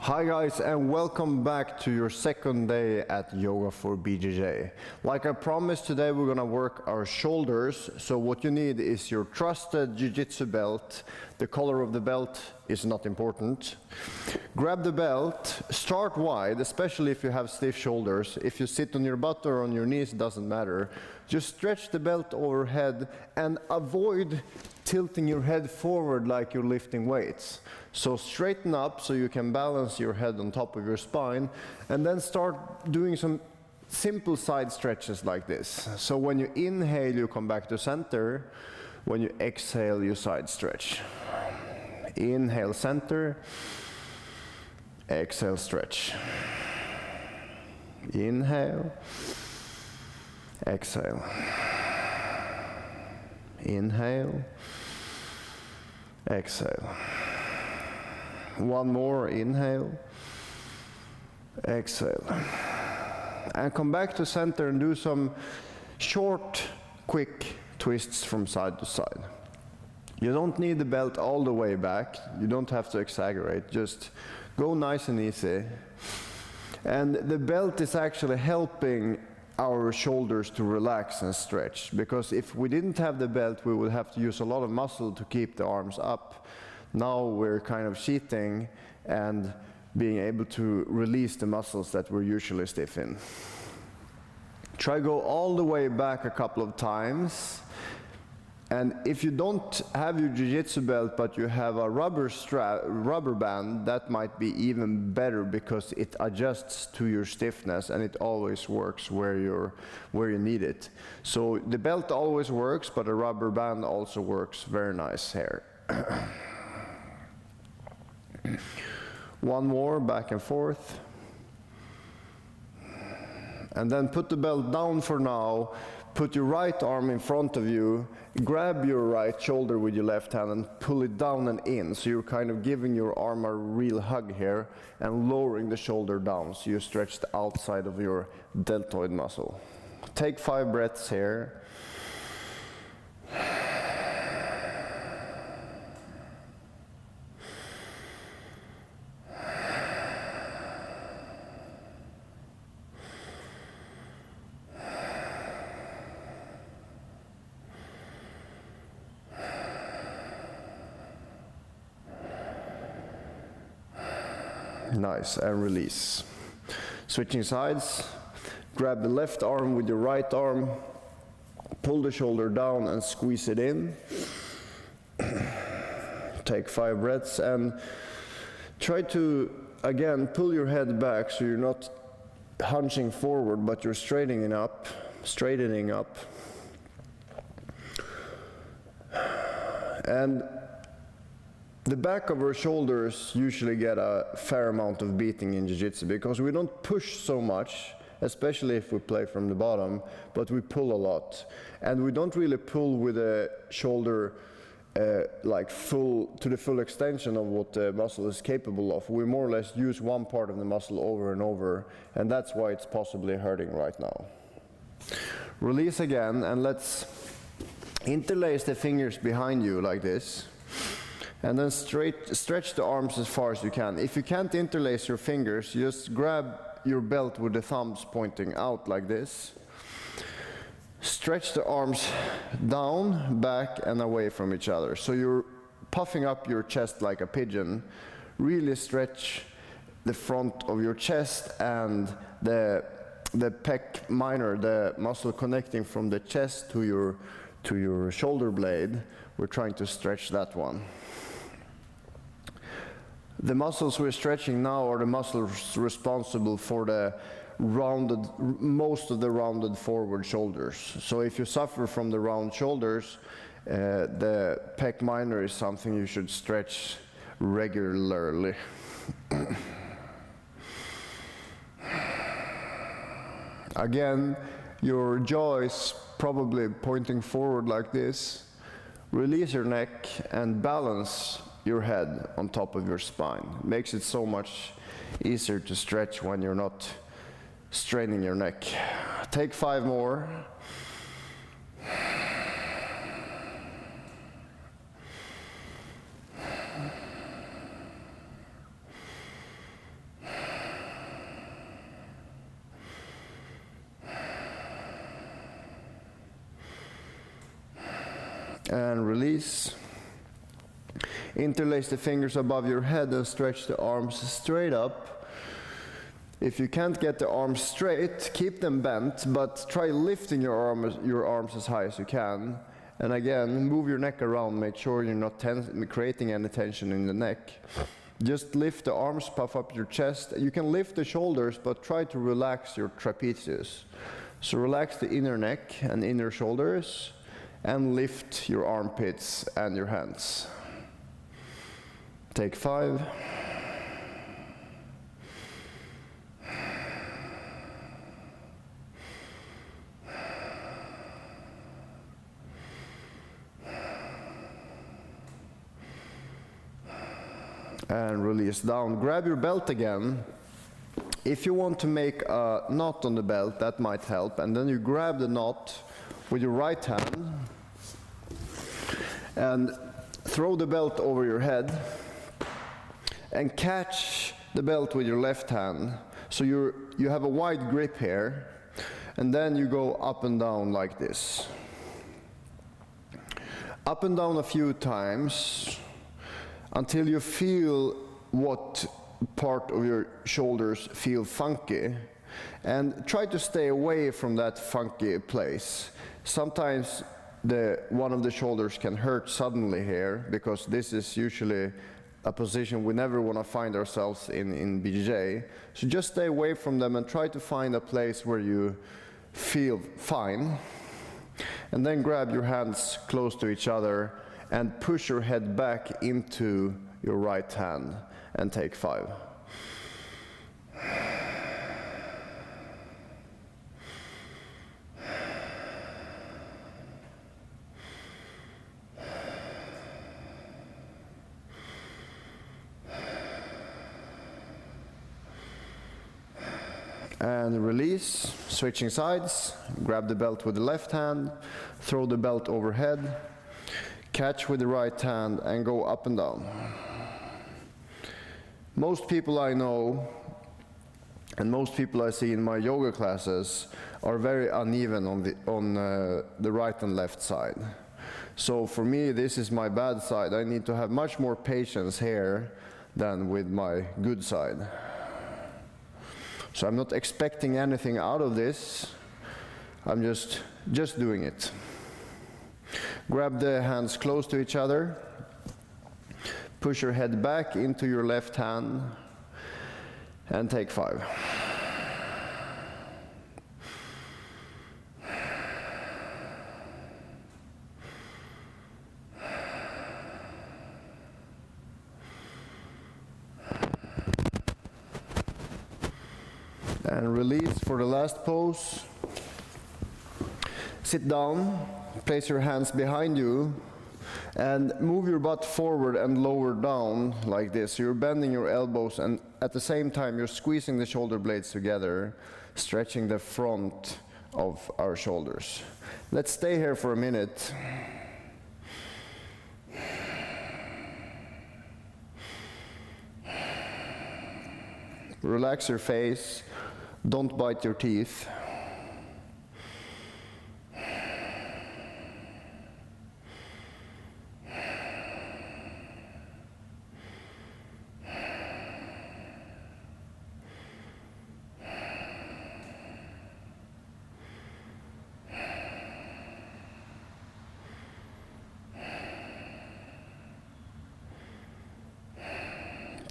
Hi guys, and welcome back to your second day at Yoga for BJJ. Like I promised, today we're gonna work our shoulders. So what you need is your trusted jiu-jitsu belt. The color of the belt is not important. Grab the belt, start wide, especially if you have stiff shoulders. If you sit on your butt or on your knees, it doesn't matter. Just stretch the belt overhead and avoid tilting your head forward like you're lifting weights. So straighten up so you can balance your head on top of your spine, and then start doing some simple side stretches like this. So when you inhale, you come back to center. When you exhale, you side stretch. Inhale, center. Exhale, stretch. Inhale. Exhale. Inhale. Exhale. One more, inhale. Exhale. And come back to center and do some short, quick twists from side to side. You don't need the belt all the way back. You don't have to exaggerate. Just go nice and easy. And the belt is actually helping our shoulders to relax and stretch, because if we didn't have the belt, we would have to use a lot of muscle to keep the arms up. Now we're kind of cheating and being able to release the muscles that we're usually stiff in. Try go all the way back a couple of times. And if you don't have your jiu-jitsu belt, but you have a rubber band, that might be even better, because it adjusts to your stiffness and it always works where you need it. So the belt always works, but a rubber band also works very nice here. One more, back and forth. And then put the belt down for now. Put your right arm in front of you, grab your right shoulder with your left hand and pull it down and in. So you're kind of giving your arm a real hug here and lowering the shoulder down so you stretch the outside of your deltoid muscle. Take 5 breaths here. Nice, and release. Switching sides, grab the left arm with your right arm, pull the shoulder down and squeeze it in. Take 5 breaths and try to, again, pull your head back so you're not hunching forward, but you're straightening up. And the back of our shoulders usually get a fair amount of beating in jiu-jitsu, because we don't push so much, especially if we play from the bottom, but we pull a lot. And we don't really pull with the shoulder like to the full extension of what the muscle is capable of. We more or less use one part of the muscle over and over, and that's why it's possibly hurting right now. Release again, and let's interlace the fingers behind you like this. And then stretch the arms as far as you can. If you can't interlace your fingers, just grab your belt with the thumbs pointing out like this. Stretch the arms down, back, and away from each other. So you're puffing up your chest like a pigeon. Really stretch the front of your chest and the pec minor, the muscle connecting from the chest to your shoulder blade. We're trying to stretch that one. The muscles we're stretching now are the muscles responsible for the most of the rounded forward shoulders. So if you suffer from the round shoulders, the pec minor is something you should stretch regularly. Again, your jaw is probably pointing forward like this. Release your neck and balance your head on top of your spine. It makes it so much easier to stretch when you're not straining your neck. Take 5 more. and release. Interlace the fingers above your head and stretch the arms straight up. If you can't get the arms straight, keep them bent, but try lifting your arms as high as you can. And again, move your neck around, make sure you're not creating any tension in the neck. Just lift the arms, puff up your chest. You can lift the shoulders, but try to relax your trapezius. So relax the inner neck and inner shoulders, and lift your armpits and your hands. Take 5. And release down. Grab your belt again. If you want to make a knot on the belt, that might help. And then you grab the knot with your right hand and throw the belt over your head and catch the belt with your left hand. So you have a wide grip here, and then you go up and down like this. Up and down a few times until you feel what part of your shoulders feel funky, and try to stay away from that funky place. Sometimes one of the shoulders can hurt suddenly here, because this is usually a position we never want to find ourselves in BJJ. So just stay away from them and try to find a place where you feel fine. And then grab your hands close to each other and push your head back into your right hand and take 5. And release, switching sides. Grab the belt with the left hand, throw the belt overhead, catch with the right hand and go up and down. Most people I know and most people I see in my yoga classes are very uneven on the right and left side. So for me, this is my bad side. I need to have much more patience here than with my good side. So I'm not expecting anything out of this. I'm just doing it. Grab the hands close to each other. Push your head back into your left hand and take 5. And release for the last pose. Sit down, place your hands behind you, and move your butt forward and lower down like this. So you're bending your elbows, and at the same time you're squeezing the shoulder blades together, stretching the front of our shoulders. Let's stay here for a minute. Relax your face. Don't bite your teeth.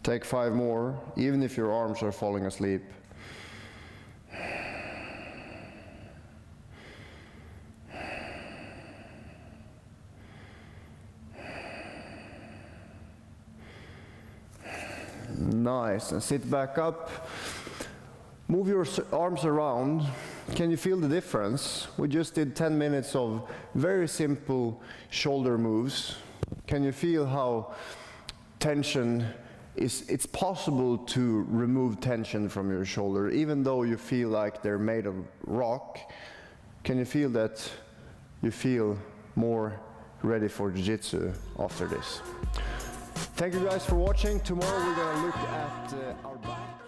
Take 5 more, even if your arms are falling asleep. Nice, and sit back up. Move your arms around. Can you feel the difference? We just did 10 minutes of very simple shoulder moves. Can you feel how it's possible to remove tension from your shoulder, even though you feel like they're made of rock? Can you feel that you feel more ready for jiu-jitsu after this? Thank you guys for watching. Tomorrow we're going to look at our back.